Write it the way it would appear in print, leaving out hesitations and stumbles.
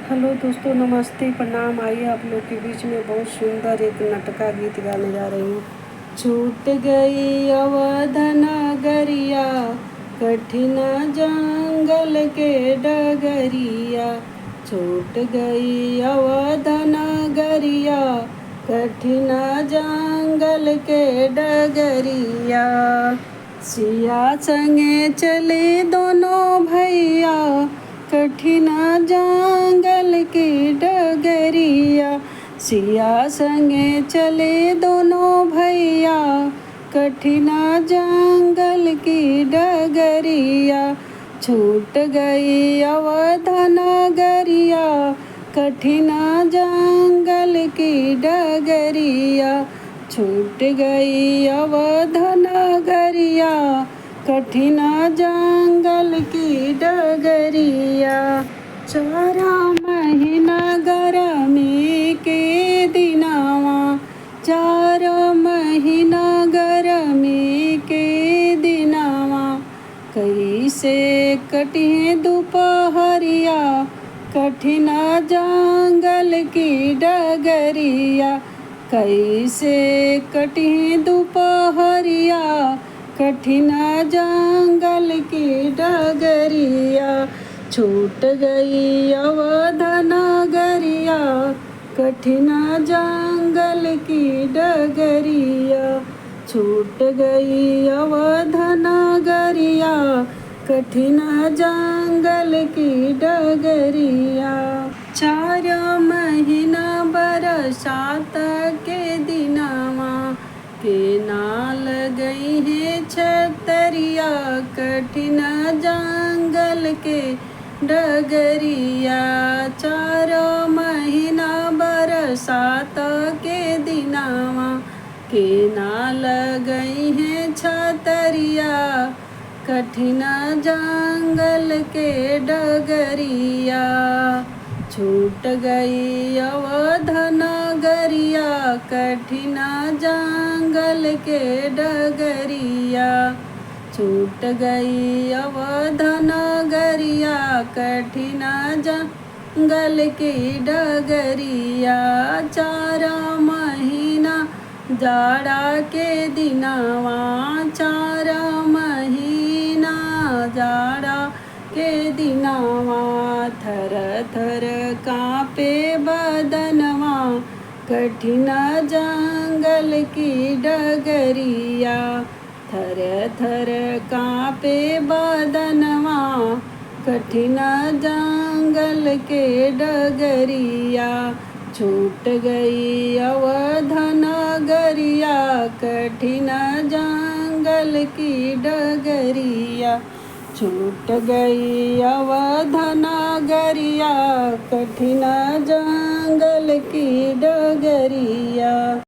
Hello दोस्तों, नमस्ते, प्रणाम। आइए आप लोग के बीच में बहुत सुंदर एक नटका गीत गाने जा रही हूँ। छूट गई अवध नगरिया, कठिन जंगल के डगरिया। छूट गई अवध नगरिया, कठिन जंगल के डगरिया। सिया संगे चले दोनों भैया, कठिन जंगल की डगरिया। सिया संगे चले दोनों भैया, कठिन जंगल की डगरिया। छूट गई अवध नगरिया, कठिन जंगल की डगरिया। छूट गई अवध नगरिया, कठिन जंगल की डगरिया। 4 महीना गरमी के दिनवा, 4 महीना गरमी के दिनवा। कैसे कटिए दोपहरिया, कठिन जंगल की डगरिया। कैसे कटिए दोपहरिया, कठिन जंगल की डगरिया। छूट गई अवध नगरिया, कठिन जंगल की डगरिया। छूट गई अवध नगरिया, कठिन जंगल की डगरिया। 4 महीना बरसात के दिनवा, के नाल गई है छतरिया। कठिन जंगल के डगरिया। 4 महीना बरसात के दिनवा, के नाल गई है छतरिया। कठिन जंगल के डगरिया। छूट गई अवध नगरिया, कठिन जंगल के डगरिया। छूट गई अवध नगरिया, कठिन जंगल की डगरिया। 4 महीना जाड़ा के दिनवा, 4 महीना जाड़ा के दिनवा। थर थर कांपे बदनवा, कठिन जंगल की डगरिया। थर थर कांपे बदनवा, कठिन जंगल के डगरिया। छूट गई अवध नगरिया, कठिन जंगल की डगरिया। छूट गई अवध नगरिया, कठिन जंगल की डगरिया।